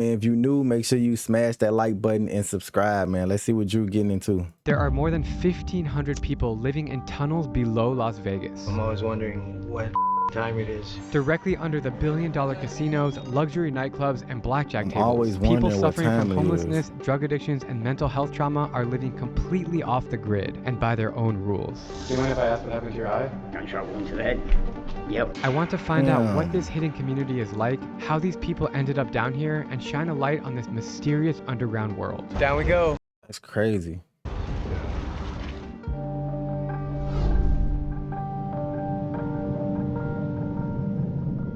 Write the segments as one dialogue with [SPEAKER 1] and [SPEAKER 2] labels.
[SPEAKER 1] And if you new, make sure you smash that like button and subscribe, man. Let's see what Drew getting into.
[SPEAKER 2] There are more than 1,500 people living in tunnels below Las Vegas.
[SPEAKER 3] I'm always wondering what time it is.
[SPEAKER 2] Directly under the billion-dollar casinos, luxury nightclubs, and blackjack tables,
[SPEAKER 1] always
[SPEAKER 2] people
[SPEAKER 1] wondering what
[SPEAKER 2] suffering from
[SPEAKER 1] time it
[SPEAKER 2] homelessness, drug addictions, and mental health trauma are living completely off the grid and by their own rules.
[SPEAKER 4] Do you mind if I ask what happened to your eye?
[SPEAKER 5] Gunshot wound to the head. Yep.
[SPEAKER 2] I want to find out what this hidden community is like, how these people ended up down here, and shine a light on this mysterious underground world.
[SPEAKER 4] Down we go.
[SPEAKER 1] That's crazy.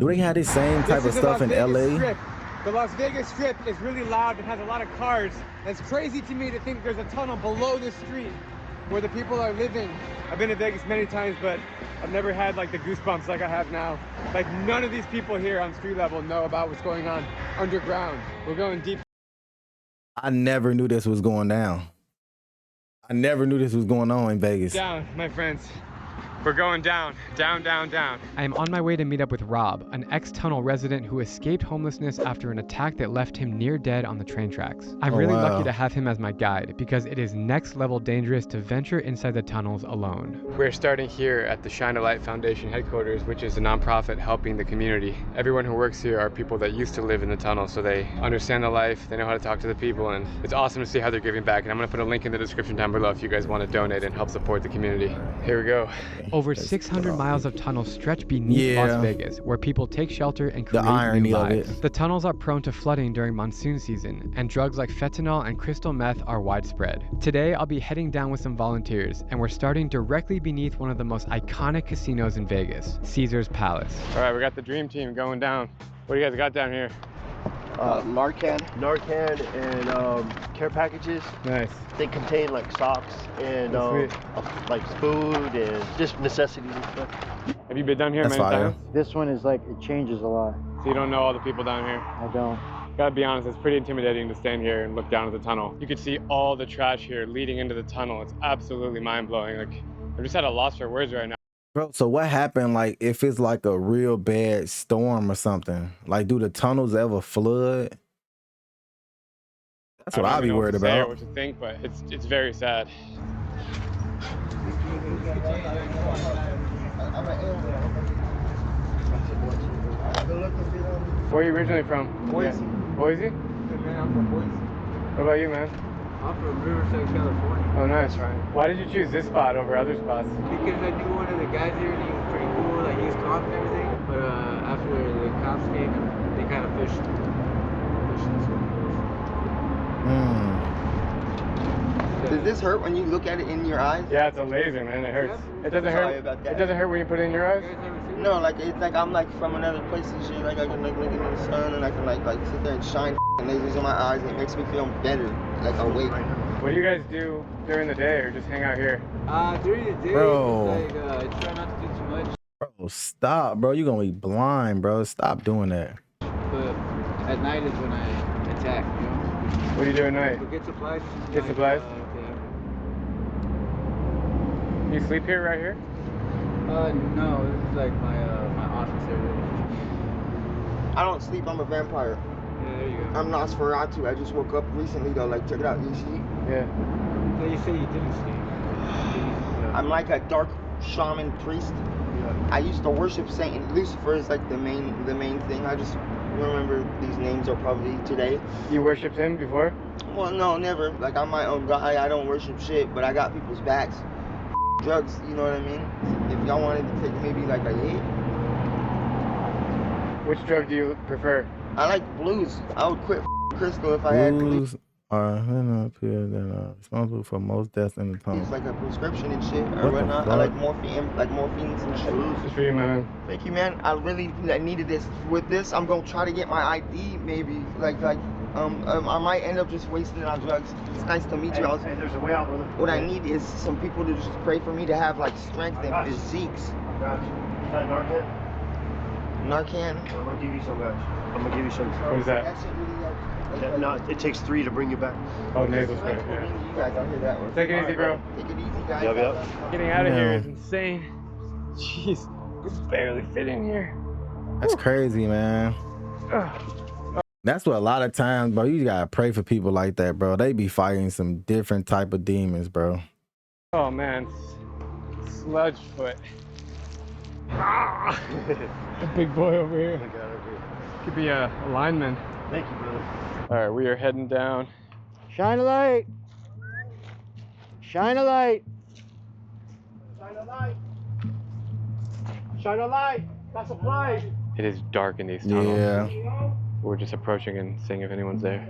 [SPEAKER 1] Do they have this same type of stuff in LA?
[SPEAKER 6] Strip. The Las Vegas Strip is really loud and has a lot of cars. It's crazy to me to think there's a tunnel below this street where the people are living. I've been to Vegas many times, but I've never had like the goosebumps like I have now. Like none of these people here on street level know about what's going on underground. We're going deep.
[SPEAKER 1] I never knew this was going down. I never knew this was going on in Vegas.
[SPEAKER 6] Down, my friends. We're going down, down, down, down.
[SPEAKER 2] I am on my way to meet up with Rob, an ex-tunnel resident who escaped homelessness after an attack that left him near dead on the train tracks. I'm really lucky to have him as my guide because it is next level dangerous to venture inside the tunnels alone.
[SPEAKER 4] We're starting here at the Shine a Light Foundation headquarters, which is a nonprofit helping the community. Everyone who works here are people that used to live in the tunnel, so they understand the life, they know how to talk to the people, and it's awesome to see how they're giving back. And I'm gonna put a link in the description down below if you guys want to donate and help support the community. Here we go.
[SPEAKER 2] Over 600 miles of tunnels stretch beneath Las Vegas, where people take shelter and create new lives. The tunnels are prone to flooding during monsoon season, and drugs like fentanyl and crystal meth are widespread. Today, I'll be heading down with some volunteers, and we're starting directly beneath one of the most iconic casinos in Vegas, Caesar's Palace.
[SPEAKER 4] All right, we got the dream team going down. What do you guys got down here?
[SPEAKER 3] Narcan and care packages.
[SPEAKER 4] Nice.
[SPEAKER 3] They contain like socks and like food and just necessities and stuff.
[SPEAKER 4] Have you been down here many times?
[SPEAKER 7] This one is like, it changes a lot.
[SPEAKER 4] So you don't know all the people down here?
[SPEAKER 7] I don't.
[SPEAKER 4] Gotta be honest, it's pretty intimidating to stand here and look down at the tunnel. You can see all the trash here leading into the tunnel. It's absolutely mind-blowing. Like, I'm just at a loss for words right now.
[SPEAKER 1] Bro, so what happened, like, if it's like a real bad storm or something? Like, do the tunnels ever flood? That's what I'd be worried about.
[SPEAKER 4] I don't know what to think, but it's very sad. Where are you originally from?
[SPEAKER 6] Boise.
[SPEAKER 4] Boise?
[SPEAKER 6] Man, I'm from Boise.
[SPEAKER 4] What about you, man?
[SPEAKER 6] I'm from Riverside, California.
[SPEAKER 4] Oh, nice. Why did you choose this spot over other spots?
[SPEAKER 6] Because I knew one of the guys here and he was pretty cool, like he was calm and everything. But after the cops came, they kind of pushed this one.
[SPEAKER 8] Does this hurt when you look at it in your eyes?
[SPEAKER 4] Yeah, it's a laser, man. It hurts. It doesn't hurt. It doesn't hurt when you put it in your eyes?
[SPEAKER 8] No, like it's like I'm like from another place and shit. Like I can like look into the sun and I can like sit there and shine lasers in my eyes and it makes me feel better, like awake.
[SPEAKER 4] What do you guys do during the day or just hang out here?
[SPEAKER 6] During the day,
[SPEAKER 1] Bro.
[SPEAKER 6] like try not to do too much.
[SPEAKER 1] Bro, stop, bro. You're gonna be blind, bro. Stop doing that.
[SPEAKER 6] But at night is when I attack, you know?
[SPEAKER 4] What do you do at night?
[SPEAKER 6] But get supplies.
[SPEAKER 4] Get supplies?
[SPEAKER 6] Yeah.
[SPEAKER 4] You sleep here right here?
[SPEAKER 6] No, this is like my office area.
[SPEAKER 8] I don't sleep. I'm a vampire.
[SPEAKER 6] Yeah, there you go.
[SPEAKER 8] I'm Nosferatu. I just woke up recently though. Like check it out. You see?
[SPEAKER 4] Yeah.
[SPEAKER 6] So you say you didn't sleep.
[SPEAKER 8] I'm like a dark shaman priest.
[SPEAKER 6] Yeah.
[SPEAKER 8] I used to worship Satan. Lucifer is like the main thing. I just remember these names are probably today.
[SPEAKER 4] You worshipped him before?
[SPEAKER 8] Well, no, never. Like I'm my own guy. I don't worship shit, but I got people's backs. Drugs, you know what I mean? If y'all wanted to take maybe like a hit.
[SPEAKER 4] Which drug do you prefer?
[SPEAKER 8] I like blues. I would quit crystal if I had to.
[SPEAKER 1] Blues are responsible for most deaths in the tunnel.
[SPEAKER 8] It's like a prescription and shit or whatnot. I like morphine, like morphines and shit.
[SPEAKER 4] Good for you, man.
[SPEAKER 8] Thank you, man. I really needed this. With this, I'm gonna try to get my ID, maybe. I might end up just wasting it on drugs. It's nice to meet you.
[SPEAKER 3] Hey, there's a way out, brother.
[SPEAKER 8] What I need is some people to just pray for me to have like strength and physiques.
[SPEAKER 3] Gotcha. Is that Narcan?
[SPEAKER 8] Narcan.
[SPEAKER 3] I'm gonna give you some, guys. I'm gonna give you some.
[SPEAKER 4] What is that?
[SPEAKER 8] That shit really
[SPEAKER 3] No, it takes 3 to bring you back.
[SPEAKER 4] Oh, nasal spray.
[SPEAKER 8] You
[SPEAKER 4] Yeah.
[SPEAKER 8] guys out here that way.
[SPEAKER 4] Take it easy, bro.
[SPEAKER 8] Take it easy, guys.
[SPEAKER 3] Yep.
[SPEAKER 4] Getting out of here is insane. Jeez, you barely fit in here.
[SPEAKER 1] That's crazy, man.
[SPEAKER 4] Ugh.
[SPEAKER 1] That's what a lot of times, bro. You gotta pray for people like that, bro. They be fighting some different type of demons, bro.
[SPEAKER 4] Oh man, sledge foot. Ah! The big boy over here. Could be a lineman.
[SPEAKER 3] Thank you, brother.
[SPEAKER 4] All right, we are heading down.
[SPEAKER 7] Shine a light. Shine a light.
[SPEAKER 3] Shine a light. Shine a light. That's a flag.
[SPEAKER 4] It is dark in these tunnels.
[SPEAKER 1] Yeah.
[SPEAKER 4] We're just approaching and seeing if anyone's there.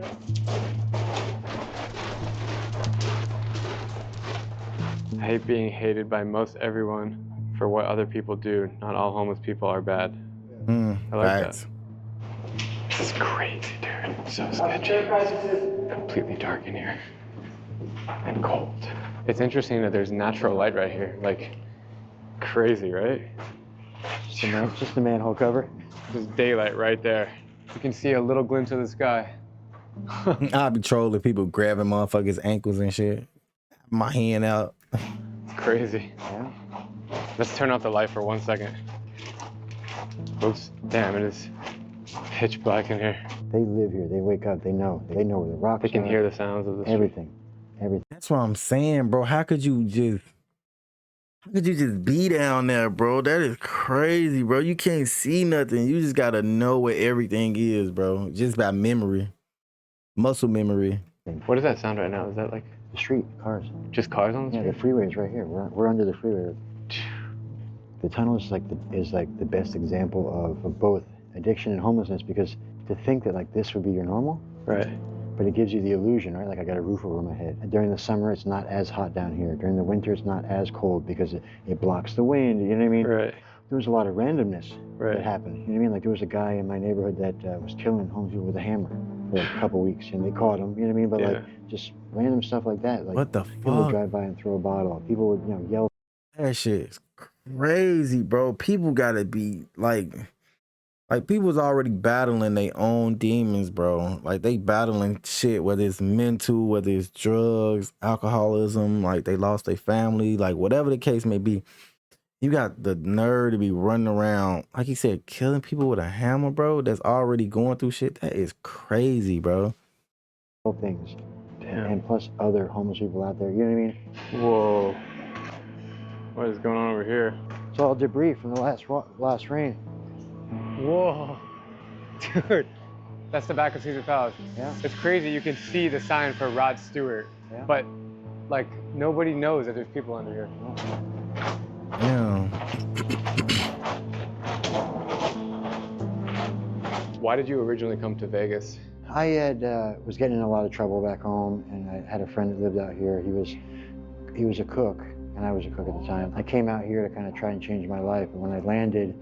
[SPEAKER 4] I hate being hated by most everyone for what other people do. Not all homeless people are bad. I like that. This is crazy, dude. So sketchy. It's completely dark in here. And cold. It's interesting that there's natural light right here. Like, crazy, right?
[SPEAKER 7] Just a manhole cover.
[SPEAKER 4] There's daylight right there. You can see a little glimpse of the sky.
[SPEAKER 1] I'll be trolling people grabbing motherfuckers' ankles and shit. My hand out.
[SPEAKER 4] It's crazy.
[SPEAKER 7] Yeah.
[SPEAKER 4] Let's turn off the light for 1 second. Oops. Damn, it is pitch black in here.
[SPEAKER 7] They live here. They wake up. They know. They know where the rocks are.
[SPEAKER 4] They can hear the sounds of the street.
[SPEAKER 7] Everything. Everything.
[SPEAKER 1] That's what I'm saying, bro. How could you just be down there, bro? That is crazy, bro. You can't see nothing. You just gotta know where everything is, bro. Just by memory. Muscle memory.
[SPEAKER 4] What does that sound right now? Is that like
[SPEAKER 7] The street, cars.
[SPEAKER 4] just cars on the
[SPEAKER 7] Yeah,
[SPEAKER 4] street?
[SPEAKER 7] the freeway is right here. We're under the freeway. The tunnel is like the best example of both addiction and homelessness, because to think that like this would be your normal,
[SPEAKER 4] Right.
[SPEAKER 7] but it gives you the illusion, right? Like I got a roof over my head. And during the summer, it's not as hot down here. During the winter, it's not as cold because it blocks the wind. You know what I mean?
[SPEAKER 4] Right.
[SPEAKER 7] There was a lot of randomness
[SPEAKER 4] Right.
[SPEAKER 7] that happened. You know what I mean? Like there was a guy in my neighborhood that was killing homeless people with a hammer for a couple weeks, and they caught him. You know what I mean? But
[SPEAKER 4] Yeah.
[SPEAKER 7] like just random stuff like that. Like
[SPEAKER 1] What the
[SPEAKER 7] people would
[SPEAKER 1] fuck?
[SPEAKER 7] drive by and throw a bottle. People would yell.
[SPEAKER 1] That shit is crazy, bro. People gotta be like people's already battling their own demons, bro. Like they battling shit, whether it's mental, whether it's drugs, alcoholism, like they lost their family, like whatever the case may be. You got the nerve to be running around, like he said, killing people with a hammer, bro, that's already going through shit. That is crazy, bro.
[SPEAKER 7] Things.
[SPEAKER 4] Damn.
[SPEAKER 7] And plus other homeless people out there. You know what I mean?
[SPEAKER 4] Whoa. What is going on over here?
[SPEAKER 7] It's all debris from the last rain.
[SPEAKER 4] Whoa. Dude. That's the back of Caesar Palace.
[SPEAKER 7] Yeah.
[SPEAKER 4] It's crazy. You can see the sign for Rod Stewart.
[SPEAKER 7] Yeah.
[SPEAKER 4] But like nobody knows that there's people under here.
[SPEAKER 1] Yeah.
[SPEAKER 4] Why did you originally come to Vegas?
[SPEAKER 7] I was getting in a lot of trouble back home, and I had a friend that lived out here. He was a cook, and I was a cook at the time. I came out here to kind of try and change my life, and when I landed,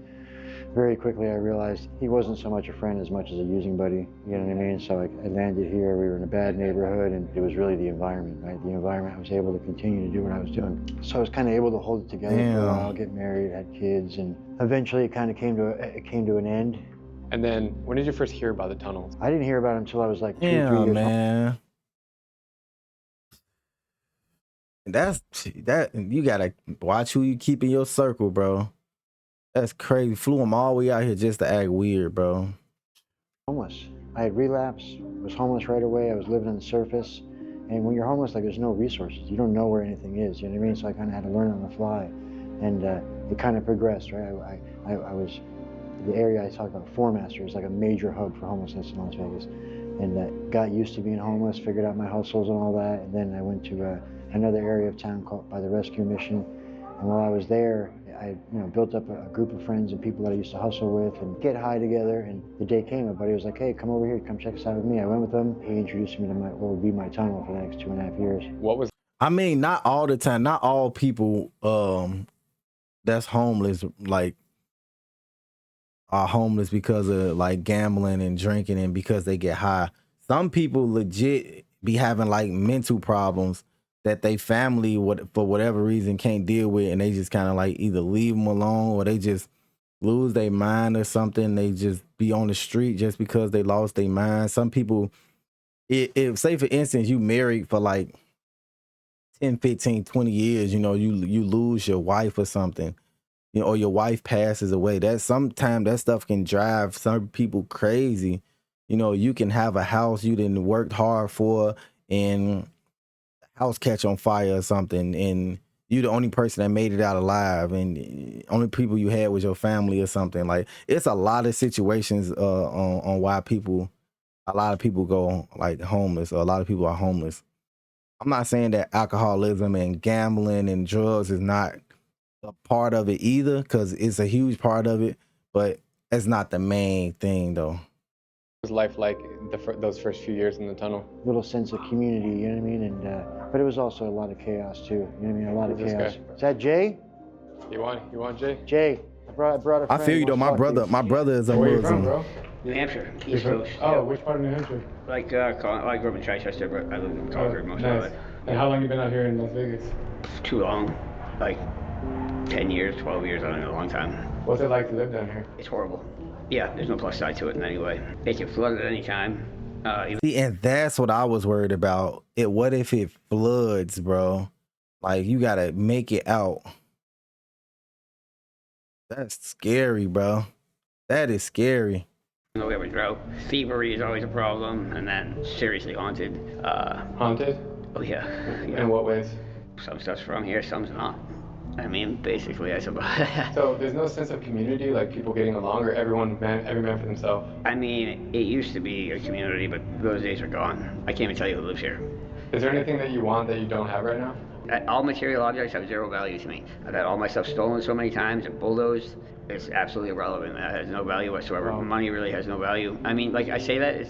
[SPEAKER 7] very quickly I realized he wasn't so much a friend as much as a using buddy, you know what I mean? So I landed here, we were in a bad neighborhood, and it was really the environment, right? The environment, I was able to continue to do what I was doing. So I was kind of able to hold it together for a while, get married, had kids, and eventually it kind of came to an end.
[SPEAKER 4] And then when did you first hear about the tunnels?
[SPEAKER 7] I didn't hear about it until I was like 2 or 3
[SPEAKER 1] Yeah,
[SPEAKER 7] years old.
[SPEAKER 1] man. That you gotta watch who you keep in your circle, bro. That's crazy. Flew him all the way out here just to act weird, bro.
[SPEAKER 7] Homeless. I had relapse, was homeless right away. I was living on the surface. And when you're homeless, like there's no resources. You don't know where anything is, you know what I mean? So I kind of had to learn on the fly. And it kind of progressed, right? I was, the area I talked about, Four Master, is like a major hub for homelessness in Las Vegas. And got used to being homeless, figured out my hustles and all that. And then I went to another area of town called by the Rescue Mission. And while I was there, I built up a group of friends and people that I used to hustle with and get high together. And the day came, my buddy was like, hey, come over here, come check us out with me. I went with him. He introduced me to what would be my tunnel for the next 2.5 years.
[SPEAKER 4] What was
[SPEAKER 1] I mean, not all the time, not all people that's homeless like are homeless because of like gambling and drinking and because they get high. Some people legit be having like mental problems that they family for whatever reason can't deal with, and they just kind of like either leave them alone or they just lose their mind or something. They just be on the street just because they lost their mind. Some people, if say for instance you married for like 10, 15, 20 years, you lose your wife or something, or your wife passes away. That sometimes that stuff can drive some people crazy. You know, you can have a house you didn't worked hard for, and the house catch on fire or something, and you the only person that made it out alive, and only people you had was your family or something. Like, it's a lot of situations on why a lot of people go like homeless, or a lot of people are homeless. I'm not saying that alcoholism and gambling and drugs is not a part of it either, because it's a huge part of it, but it's not the main thing though.
[SPEAKER 4] What was life like those first few years in the tunnel?
[SPEAKER 7] Little sense of community, you know what I mean? And but it was also a lot of chaos too. You know what I mean? A lot of chaos. Is that Jay?
[SPEAKER 4] You want Jay?
[SPEAKER 7] Jay, I brought a friend.
[SPEAKER 1] I feel you though. My brother is a
[SPEAKER 4] Where are you
[SPEAKER 1] Muslim.
[SPEAKER 4] from, bro?
[SPEAKER 5] New Hampshire, East Coast.
[SPEAKER 4] Oh, which part of New Hampshire?
[SPEAKER 5] Like, I grew up in Chichester, but I lived in Concord most of my
[SPEAKER 4] Nice.
[SPEAKER 5] life.
[SPEAKER 4] And how long you been out here in Las Vegas?
[SPEAKER 5] Too long. Like 10 years, 12 years, I don't know, a long time.
[SPEAKER 4] What's it like to live down here?
[SPEAKER 5] It's horrible. Yeah, there's no plus side to it in any way. They can flood at any time.
[SPEAKER 1] See, and that's what I was worried about. What if it floods, bro? Like, you gotta make it out. That's scary, bro. That is scary.
[SPEAKER 5] No, we have a drought. Thievery is always a problem, and then seriously haunted.
[SPEAKER 4] Haunted?
[SPEAKER 5] Oh yeah.
[SPEAKER 4] In what ways?
[SPEAKER 5] Some stuff's from here, some's not. I mean, basically, I suppose.
[SPEAKER 4] So there's no sense of community, like people getting along, or every man for themselves?
[SPEAKER 5] I mean, it used to be a community, but those days are gone. I can't even tell you who lives here.
[SPEAKER 4] Is there anything that you want that you don't have right now?
[SPEAKER 5] All material objects have zero value to me. I've had all my stuff stolen so many times and bulldozed. It's absolutely irrelevant. That has no value whatsoever.
[SPEAKER 4] Wow.
[SPEAKER 5] Money really has no value. I mean, like I say that,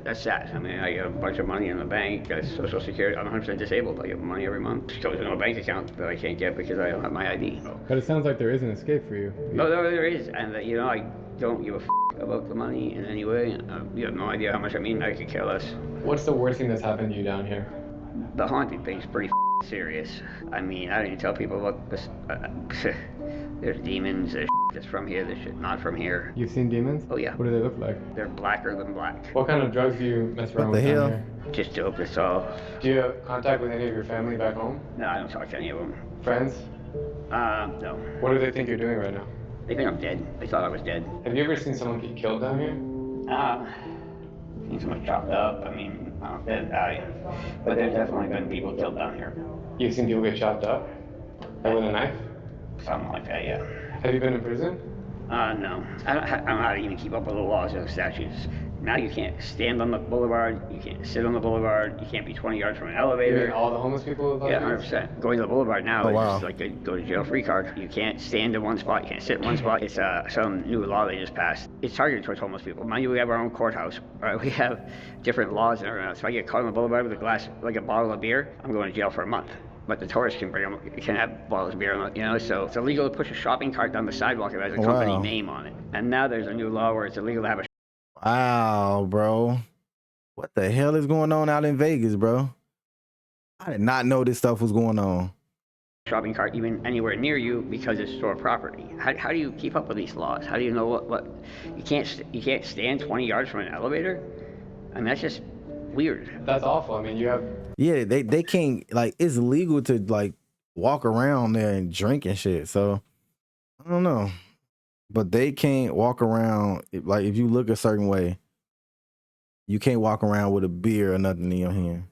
[SPEAKER 5] that's sad. I mean, I got a bunch of money in the bank, got Social Security. I'm 100% disabled. I get money every month. It goes into a bank account that I can't get because I don't have my ID.
[SPEAKER 4] But it sounds like there is an escape for you.
[SPEAKER 5] No, there is, and you know, I don't give a about the money in any way. You have no idea how much I mean. I could care less.
[SPEAKER 4] What's the worst thing that's happened to you down here?
[SPEAKER 5] The haunting thing's pretty serious. I mean, I don't even tell people about this. There's demons, there's that's from here, there's shit not from here.
[SPEAKER 4] You've seen demons?
[SPEAKER 5] Oh yeah.
[SPEAKER 4] What do they look like?
[SPEAKER 5] They're blacker than black.
[SPEAKER 4] What kind of drugs do you mess around
[SPEAKER 1] What the
[SPEAKER 4] with
[SPEAKER 1] hell?
[SPEAKER 4] down here?
[SPEAKER 5] Just dope, that's all.
[SPEAKER 4] Do you have contact with any of your family back home?
[SPEAKER 5] No, I don't talk to any of them.
[SPEAKER 4] Friends?
[SPEAKER 5] No.
[SPEAKER 4] What do they think you're doing right now?
[SPEAKER 5] They think I'm dead. They thought I was dead.
[SPEAKER 4] Have you ever seen someone get killed down here?
[SPEAKER 5] Seen someone chopped up. I mean, I don't know, die. But there's definitely been people killed down here.
[SPEAKER 4] You've seen people get chopped up? Like with a knife?
[SPEAKER 5] Something like that, yeah.
[SPEAKER 4] Have you been in prison?
[SPEAKER 5] No. I don't know how to even keep up with the laws and statutes. Now you can't stand on the boulevard, you can't sit on the boulevard, you can't be 20 yards from an
[SPEAKER 4] You
[SPEAKER 5] elevator.
[SPEAKER 4] mean all the homeless people?
[SPEAKER 5] Yeah, 100%. Going to the boulevard now is
[SPEAKER 1] wow.
[SPEAKER 5] just like a go to jail free card. You can't stand in one spot, you can't sit in one spot. It's some new law they just passed. It's targeted towards homeless people. Mind you, we have our own courthouse. Right? We have different laws and everything else. If I get caught on the boulevard with a glass, like a bottle of beer, I'm going to jail for a month. But the tourists can bring them, you can have bottles of beer, you know, so it's illegal to push a shopping cart down the sidewalk if it has a company name on it. And now there's a new law where it's illegal to have a
[SPEAKER 1] Wow, bro. What the hell is going on out in Vegas, bro? I did not know this stuff was going on.
[SPEAKER 5] shopping cart even anywhere near you because it's store property. How do you keep up with these laws? How do you know what you can't stand 20 yards from an elevator? I mean, that's just weird.
[SPEAKER 4] That's awful. I mean, you have...
[SPEAKER 1] Yeah, they can't, like, it's illegal to, like, walk around there and drink and shit. So, I don't know. But they can't walk around, like, if you look a certain way, you can't walk around with a beer or nothing in your hand.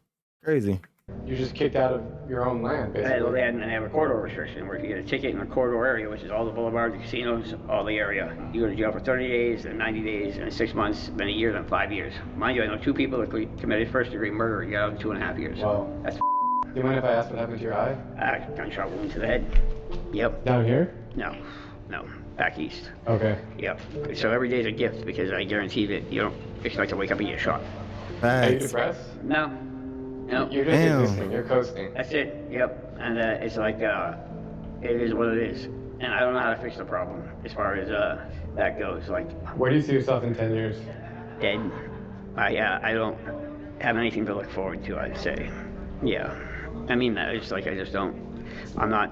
[SPEAKER 1] Crazy.
[SPEAKER 4] You're just kicked out of your own land, basically.
[SPEAKER 5] They have a corridor restriction where if you get a ticket in the corridor area, which is all the boulevards, the casinos, all the area, you go to jail for 30 days, then 90 days, then 6 months, then a year, then 5 years. Mind you, I know 2 people that committed first-degree murder and got out in 2.5 years.
[SPEAKER 4] Wow.
[SPEAKER 5] That's
[SPEAKER 4] Do you mind if I ask what happened to your eye?
[SPEAKER 5] gunshot wound to the head. Yep.
[SPEAKER 4] Down here?
[SPEAKER 5] No. Back east.
[SPEAKER 4] Okay.
[SPEAKER 5] Yep. So every day's a gift because I guarantee that you don't expect to wake up and get shot.
[SPEAKER 4] Are you depressed?
[SPEAKER 5] No.
[SPEAKER 4] You're just existing. You're coasting.
[SPEAKER 5] That's it. Yep. And it's like, it is what it is. And I don't know how to fix the problem as far as that goes. Like,
[SPEAKER 4] where do you see yourself in 10 years?
[SPEAKER 5] Dead. I don't have anything to look forward to, I'd say. Yeah. I mean that. It's like I'm not.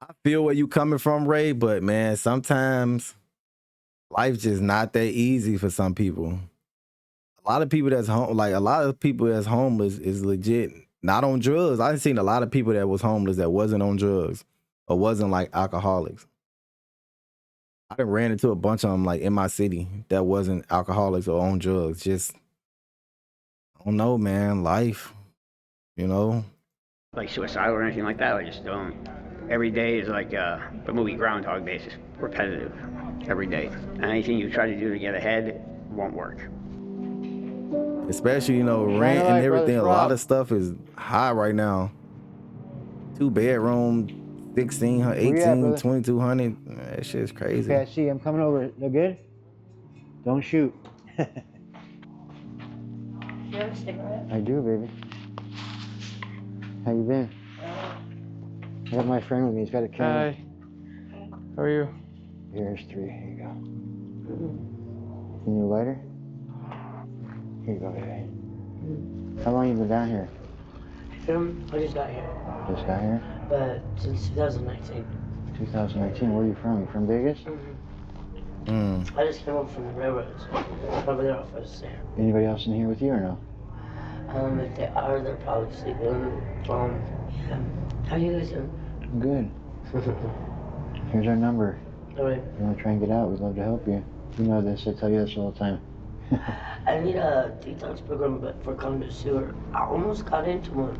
[SPEAKER 1] I feel where you coming from, Ray, but man, sometimes life's just not that easy for some people. A lot of people that's homeless is legit not on drugs. I've seen a lot of people that was homeless that wasn't on drugs or wasn't like alcoholics. I done ran into a bunch of them like in my city that wasn't alcoholics or on drugs. Just, I don't know, man. Life, you know.
[SPEAKER 5] Like suicidal or anything like that, I just don't. Every day is like the movie Groundhog Day, it's repetitive every day. And anything you try to do to get ahead won't work.
[SPEAKER 1] Especially, you know, rent and everything. A lot of stuff is high right now. 2-bedroom, 1,600, 18, 2,200. That shit's crazy.
[SPEAKER 7] Okay, I see. I'm coming over. You good? Don't shoot.
[SPEAKER 9] You have a cigarette?
[SPEAKER 7] I do, baby. How you been? I got my friend with me. He's got a camera.
[SPEAKER 4] Hi. How are you?
[SPEAKER 7] Here's 3. Here you go. You need a lighter? Here you go, baby. How long you been down here?
[SPEAKER 9] I just got here.
[SPEAKER 7] Just got here?
[SPEAKER 9] But since 2019.
[SPEAKER 7] 2019. Where are you from? You from Vegas?
[SPEAKER 9] Mm-hmm. I just came up from the railroads. Over there off of there.
[SPEAKER 7] Anybody else in here with you or no?
[SPEAKER 9] If they are, they're probably sleeping. Yeah. How you guys doing?
[SPEAKER 7] I'm good. Here's our number.
[SPEAKER 9] All right.
[SPEAKER 7] If you want to try and get out, we'd love to help you. You know this. I tell you this all the time.
[SPEAKER 9] I need a detox program, but for conduit sewer. I almost got into one.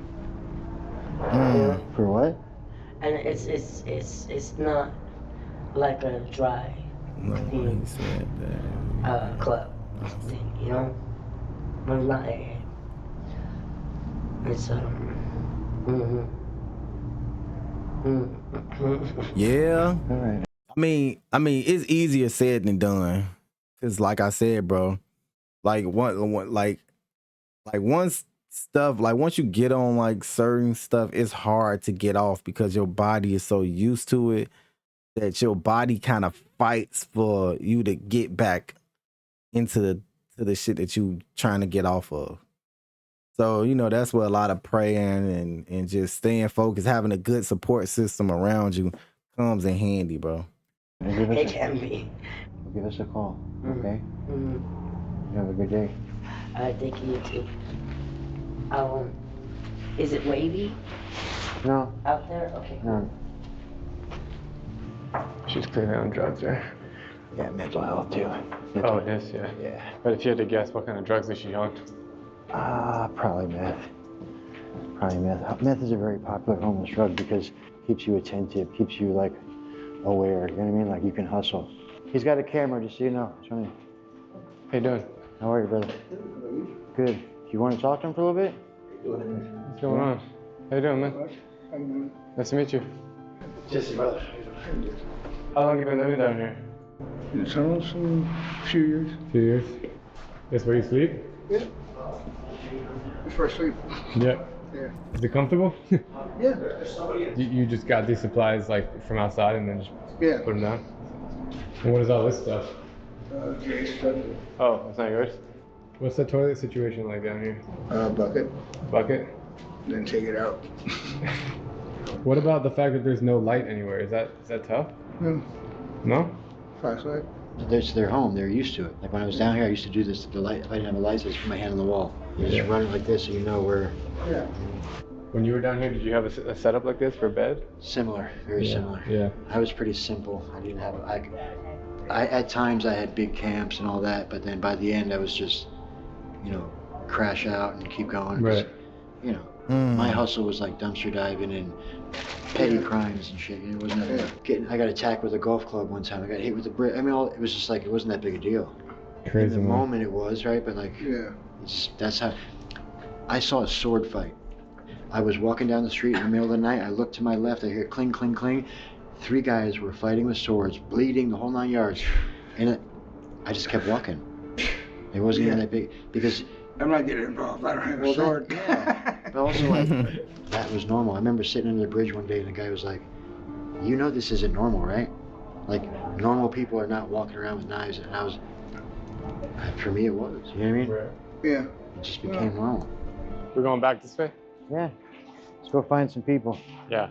[SPEAKER 7] For what?
[SPEAKER 9] And it's not like a dry club thing, you know? But it's not AA. It's
[SPEAKER 1] Yeah.
[SPEAKER 7] All right.
[SPEAKER 1] I mean, it's easier said than done. Cause like I said, bro, like once you get on like certain stuff, it's hard to get off because your body is so used to it that your body kind of fights for you to get back into the shit that you trying to get off of. So, you know, that's where a lot of praying and just staying focused, having a good support system around you comes in handy, bro.
[SPEAKER 9] It can be.
[SPEAKER 7] Give us a call, okay?
[SPEAKER 9] Mm-hmm.
[SPEAKER 7] You have a good day.
[SPEAKER 9] I think you too. Is it wavy?
[SPEAKER 7] No.
[SPEAKER 9] Out there? Okay.
[SPEAKER 7] No.
[SPEAKER 4] She's clearly on drugs there.
[SPEAKER 7] Yeah, mental health too.
[SPEAKER 4] Oh, it is, yeah.
[SPEAKER 7] Yeah.
[SPEAKER 4] But if you had to guess, what kind of drugs is she on?
[SPEAKER 7] Probably meth. Probably meth. Meth is a very popular homeless drug because it keeps you attentive, keeps you like aware. You know what I mean? Like you can hustle. He's got a camera, just so you know. Show me.
[SPEAKER 4] How you doing?
[SPEAKER 7] How are you, brother? Good. You want to talk to him for a little bit?
[SPEAKER 4] What's going on? How you doing, man? Nice to meet you.
[SPEAKER 7] Jesse, brother.
[SPEAKER 4] How long have you been living down here?
[SPEAKER 10] In the tunnels, a few years.
[SPEAKER 4] A few years. This where you sleep?
[SPEAKER 10] Yeah. That's where I sleep.
[SPEAKER 4] Yeah.
[SPEAKER 10] Yeah.
[SPEAKER 4] Is it comfortable?
[SPEAKER 10] Yeah.
[SPEAKER 4] You just got these supplies like from outside and then just put them down? And what is all this stuff?
[SPEAKER 10] Jay's stuff.
[SPEAKER 4] Oh, that's not yours? What's the toilet situation like down here?
[SPEAKER 10] Bucket.
[SPEAKER 4] Bucket?
[SPEAKER 10] Then take it out.
[SPEAKER 4] What about the fact that there's no light anywhere? Is that tough?
[SPEAKER 10] No.
[SPEAKER 4] No?
[SPEAKER 10] Flashlight.
[SPEAKER 7] It's their home. They're used to it. Like when I was down here, I used to do this. The light. If I didn't have a light, I just put my hand on the wall. You just run it like this, so you know where.
[SPEAKER 10] Yeah.
[SPEAKER 4] When you were down here, did you have a setup like this for a bed?
[SPEAKER 7] Similar, very similar.
[SPEAKER 4] Yeah.
[SPEAKER 7] I was pretty simple. I didn't have. I at times I had big camps and all that, but then by the end I was just, crash out and keep going.
[SPEAKER 4] Right.
[SPEAKER 7] My hustle was like dumpster diving and petty crimes and shit. It wasn't that. I got attacked with a golf club one time. I got hit with a brick. I mean, it was just like it wasn't that big a deal.
[SPEAKER 4] Crazy.
[SPEAKER 7] In the moment it was, right? But like, that's how. I saw a sword fight. I was walking down the street in the middle of the night. I looked to my left. I hear cling, cling, cling. 3 guys were fighting with swords, bleeding the whole 9 yards, and I just kept walking. It wasn't even that big because.
[SPEAKER 10] I'm not getting involved. I don't have a sword.
[SPEAKER 7] But also, like, that was normal. I remember sitting under the bridge one day, and the guy was like, "You know this isn't normal, right? Like, normal people are not walking around with knives." And I was, for me, it was. You know what I mean?
[SPEAKER 4] Right.
[SPEAKER 10] Yeah.
[SPEAKER 7] It just became normal.
[SPEAKER 4] We're going back this way?
[SPEAKER 7] Yeah. Let's go find some people.
[SPEAKER 4] Yeah.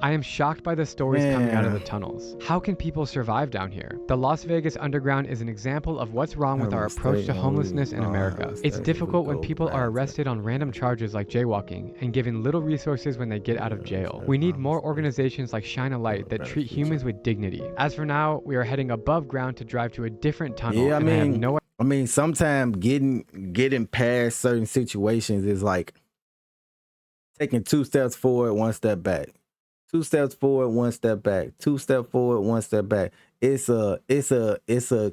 [SPEAKER 2] I am shocked by the stories coming out of the tunnels. How can people survive down here? The Las Vegas Underground is an example of what's wrong with our approach to homelessness in America. It's difficult when people are arrested on random charges like jaywalking and given little resources when they get out of jail. We need more organizations like Shine a Light that treat humans with dignity. As for now, we are heading above ground to drive to a different tunnel.
[SPEAKER 1] Yeah, I mean, sometimes getting past certain situations is like taking 2 steps forward, 1 step back. 2 steps forward, 1 step back. 2 steps forward, 1 step back. It's a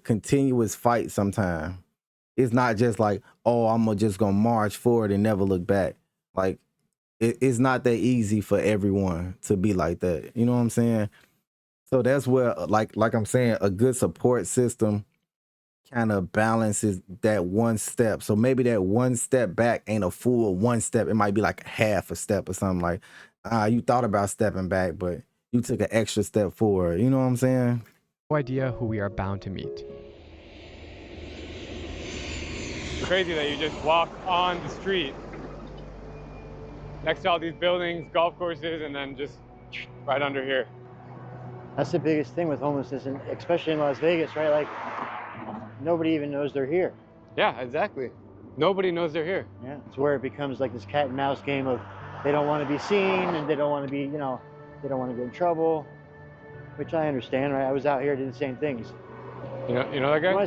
[SPEAKER 1] continuous fight sometimes. It's not just like, oh, I'm just gonna march forward and never look back. Like it's not that easy for everyone to be like that. You know what I'm saying? So that's where, like I'm saying, a good support system kind of balances that 1 step. So maybe that 1 step back ain't a full 1 step. It might be like half a step or something. Like you thought about stepping back, but you took an extra step forward. You know what I'm saying?
[SPEAKER 2] No idea who we are bound to meet.
[SPEAKER 4] It's crazy that you just walk on the street next to all these buildings, golf courses, and then just right under here.
[SPEAKER 7] That's the biggest thing with homelessness, and especially in Las Vegas, right? Like, nobody even knows they're here.
[SPEAKER 4] Yeah, exactly. Nobody knows they're here.
[SPEAKER 7] Yeah, it's where it becomes like this cat and mouse game of they don't want to be seen and they don't want to be, you know, they don't want to get in trouble, which I understand, right? I was out here, did the same things.
[SPEAKER 4] You know that guy?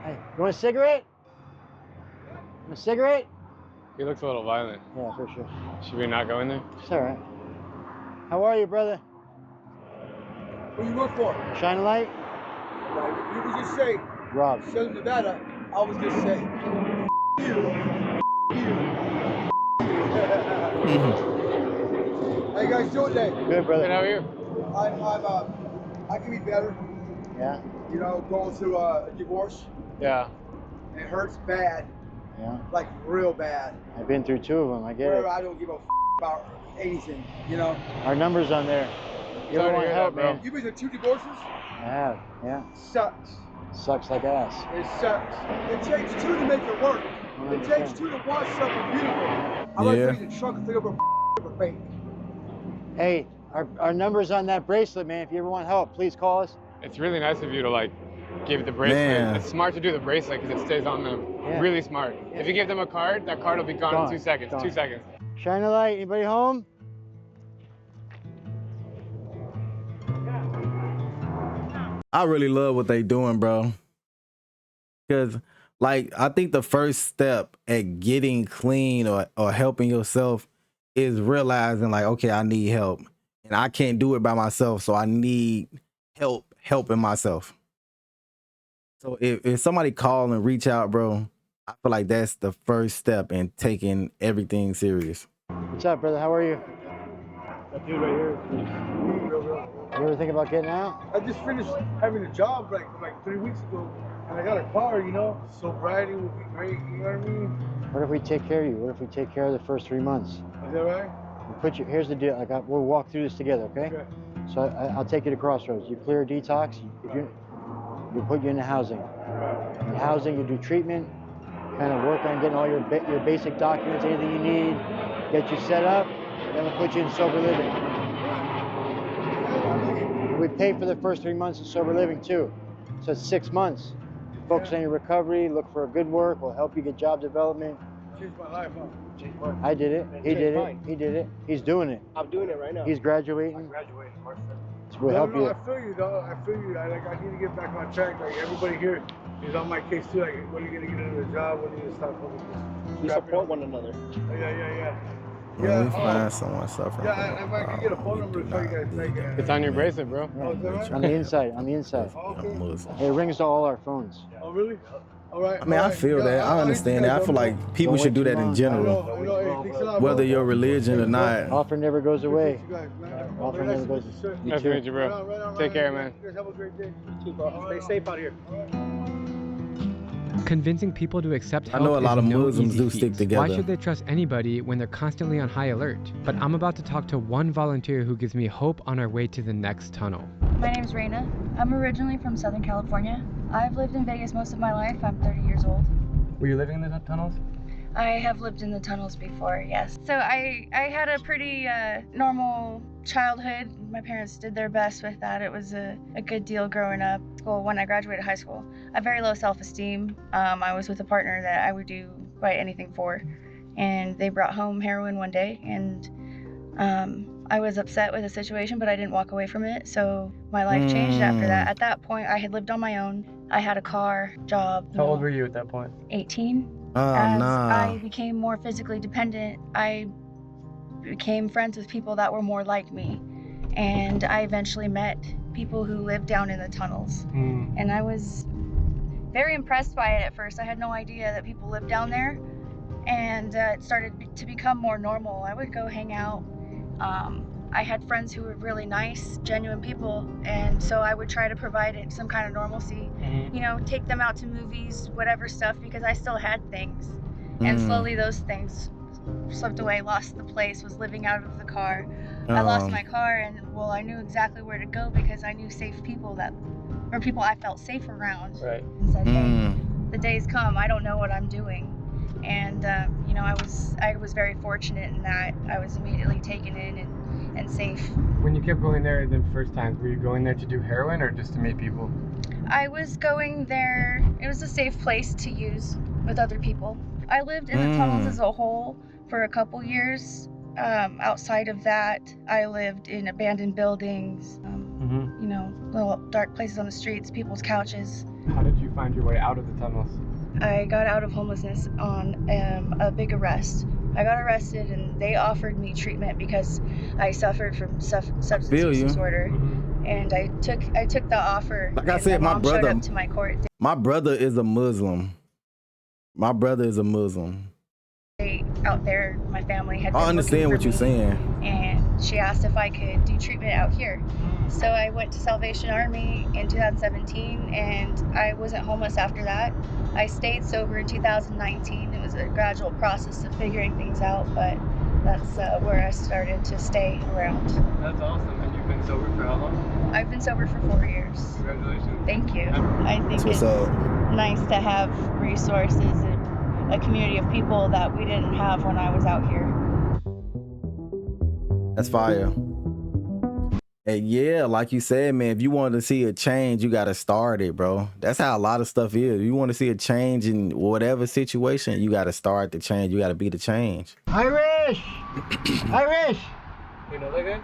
[SPEAKER 7] Hey, you want a cigarette? A cigarette?
[SPEAKER 4] He looks a little violent.
[SPEAKER 7] Yeah, for sure.
[SPEAKER 4] Should we not go in there?
[SPEAKER 7] It's all right. How are you, brother?
[SPEAKER 10] What do you work for?
[SPEAKER 7] Shine a Light?
[SPEAKER 10] Right. You was just say,
[SPEAKER 7] Rob.
[SPEAKER 10] Southern Nevada, I was just say, How you guys doing today?
[SPEAKER 7] Good, brother.
[SPEAKER 4] Good, how are you?
[SPEAKER 10] I can be better.
[SPEAKER 7] Yeah.
[SPEAKER 10] You know, going through a divorce.
[SPEAKER 4] Yeah.
[SPEAKER 10] It hurts bad.
[SPEAKER 7] Yeah.
[SPEAKER 10] Like real bad.
[SPEAKER 7] I've been through 2 of them. I get
[SPEAKER 10] Where
[SPEAKER 7] it.
[SPEAKER 10] I don't give a about anything. You know.
[SPEAKER 7] Our number's on there. You don't want help, man.
[SPEAKER 10] You've been through 2 divorces?
[SPEAKER 7] I have. Yeah.
[SPEAKER 10] Sucks.
[SPEAKER 7] Sucks like ass.
[SPEAKER 10] It sucks. It takes 2 to make it work. It takes 2 to want something beautiful. I like to use a truck and pick up a bank.
[SPEAKER 7] Hey, our number's on that bracelet, man. If you ever want help, please call us.
[SPEAKER 4] It's really nice of you to like give the bracelet.
[SPEAKER 1] Man.
[SPEAKER 4] It's smart to do the bracelet because it stays on them.
[SPEAKER 7] Yeah.
[SPEAKER 4] Really smart. If you give them a card, that card will be gone in 2 seconds.
[SPEAKER 7] Gone.
[SPEAKER 4] 2 seconds.
[SPEAKER 7] Shine a light. Anybody home?
[SPEAKER 1] I really love what they doing, bro. Because, like, I think the first step at getting clean or helping yourself is realizing, like, okay, I need help. And I can't do it by myself, so I need help helping myself. So if somebody call and reach out, bro, I feel like that's the first step in taking everything serious.
[SPEAKER 7] What's up, brother? How are you?
[SPEAKER 10] That dude right here.
[SPEAKER 7] You ever think about getting out?
[SPEAKER 10] I just finished having a job like 3 weeks ago, and I got a car, you know. Sobriety would be great, you know what I mean?
[SPEAKER 7] What if we take care of you? What if we take care of the first 3 months?
[SPEAKER 10] Is that right?
[SPEAKER 7] We'll put you. Here's the deal. We'll walk through this together, okay?
[SPEAKER 10] Okay.
[SPEAKER 7] So I'll take you to Crossroads. You clear a detox. We'll put you into housing. In housing, you do treatment. Kind of work on getting all your basic documents, anything you need. Get you set up. Then we'll put you in sober living. We pay for the first 3 months of sober living too. So it's 6 months. Focus on your recovery, look for a good work, we'll help you get job development.
[SPEAKER 10] Changed my life, huh? Changed mine.
[SPEAKER 7] I did it, he did it, he did it. He's doing it.
[SPEAKER 8] I'm doing it right now.
[SPEAKER 7] He's graduating.
[SPEAKER 10] I'm graduating March 5th.
[SPEAKER 7] So we'll help you.
[SPEAKER 10] I feel you, dog. I feel you. I need to get back on track. Like, everybody here is on my case too. Like, when are you going to get another job? When are you going to stop fucking this?
[SPEAKER 8] We support one another.
[SPEAKER 10] Yeah.
[SPEAKER 1] When we find someone suffering.
[SPEAKER 10] Yeah, if I could get a phone number to tell you guys, like,
[SPEAKER 4] It's on your bracelet, bro.
[SPEAKER 10] Oh, is that right?
[SPEAKER 7] On the inside, on the inside.
[SPEAKER 10] Okay.
[SPEAKER 7] It rings to all our phones.
[SPEAKER 10] Oh, really? All right.
[SPEAKER 1] I mean, I feel that. I understand that. I feel like people should do that in general,
[SPEAKER 10] I know. Hey, thanks a lot,
[SPEAKER 1] whether
[SPEAKER 10] bro.
[SPEAKER 1] your religion or not.
[SPEAKER 7] Offer never goes away.
[SPEAKER 10] You guys, man.
[SPEAKER 7] Offer
[SPEAKER 10] Very
[SPEAKER 7] never
[SPEAKER 10] nice
[SPEAKER 7] goes
[SPEAKER 10] to meet you, sir.
[SPEAKER 7] away.
[SPEAKER 4] Nice to meet you,
[SPEAKER 10] Right
[SPEAKER 4] bro.
[SPEAKER 10] on, right on,
[SPEAKER 4] Take
[SPEAKER 10] right
[SPEAKER 4] care,
[SPEAKER 10] on.
[SPEAKER 4] man.
[SPEAKER 10] You guys have a great day.
[SPEAKER 8] You too, bro. Stay safe out here.
[SPEAKER 2] Convincing people to accept help
[SPEAKER 1] I know a lot
[SPEAKER 2] is
[SPEAKER 1] of
[SPEAKER 2] no
[SPEAKER 1] Muslims
[SPEAKER 2] easy
[SPEAKER 1] do
[SPEAKER 2] feat.
[SPEAKER 1] stick together.
[SPEAKER 2] Why should they trust anybody when they're constantly on high alert? But I'm about to talk to one volunteer who gives me hope on our way to the next tunnel.
[SPEAKER 11] My name's Raina. I'm originally from Southern California. I've lived in Vegas most of my life. I'm 30 years old.
[SPEAKER 4] Were you living in the tunnels?
[SPEAKER 11] I have lived in the tunnels before, yes. So I had a pretty normal childhood, my parents did their best with that. It was a good deal growing up. Well, when I graduated high school, I have very low self-esteem. I was with a partner that I would do quite anything for, and they brought home heroin one day, and I was upset with the situation, but I didn't walk away from it. So my life changed after that. At that point, I had lived on my own. I had a car, job.
[SPEAKER 4] How old were you at that point?
[SPEAKER 11] 18. As I became more physically dependent, I became friends with people that were more like me. And I eventually met people who lived down in the tunnels. And I was very impressed by it at first. I had no idea that people lived down there. And it started to become more normal. I would go hang out. I had friends who were really nice, genuine people, and so I would try to provide some kind of normalcy. You know, take them out to movies, whatever stuff, because I still had things. And slowly those things slipped away, lost the place, was living out of the car. I lost my car, and well, I knew exactly where to go because I knew safe people or people I felt safe around. Right. And said, hey, the days come, I don't know what I'm doing. And you know, I was very fortunate in that I was immediately taken in and safe.
[SPEAKER 4] When you kept going there the first time, were you going there to do heroin or just to meet people?
[SPEAKER 11] I was going there, it was a safe place to use with other people. I lived in the tunnels as a whole for a couple years. Outside of that, I lived in abandoned buildings, you know, little dark places on the streets, people's couches.
[SPEAKER 4] How did you find your way out of the tunnels?
[SPEAKER 11] I got out of homelessness on a big arrest. I got arrested and they offered me treatment because I suffered from substance use disorder. And I took the offer.
[SPEAKER 1] Like I said, my brother
[SPEAKER 11] showed up to my court.
[SPEAKER 1] My brother is a Muslim. My brother is a Muslim.
[SPEAKER 11] Out there, my family had been
[SPEAKER 1] I understand what you're saying.
[SPEAKER 11] And she asked if I could do treatment out here. So I went to Salvation Army in 2017 and I wasn't homeless after that. I stayed sober in 2019. It was a gradual process of figuring things out, but that's where I started to stay around.
[SPEAKER 4] That's awesome. And you've been sober for how long?
[SPEAKER 11] I've been sober for 4 years.
[SPEAKER 4] Congratulations.
[SPEAKER 11] Thank you. I think it's nice to have resources and a community of people that we didn't have when I was out here.
[SPEAKER 1] That's fire. And yeah, like you said, man, if you want to see a change, you got to start it, bro. That's how a lot of stuff is. If you want to see a change in whatever situation, you got to start the change. You got to be the change.
[SPEAKER 12] Irish! Irish!
[SPEAKER 4] You know that guy?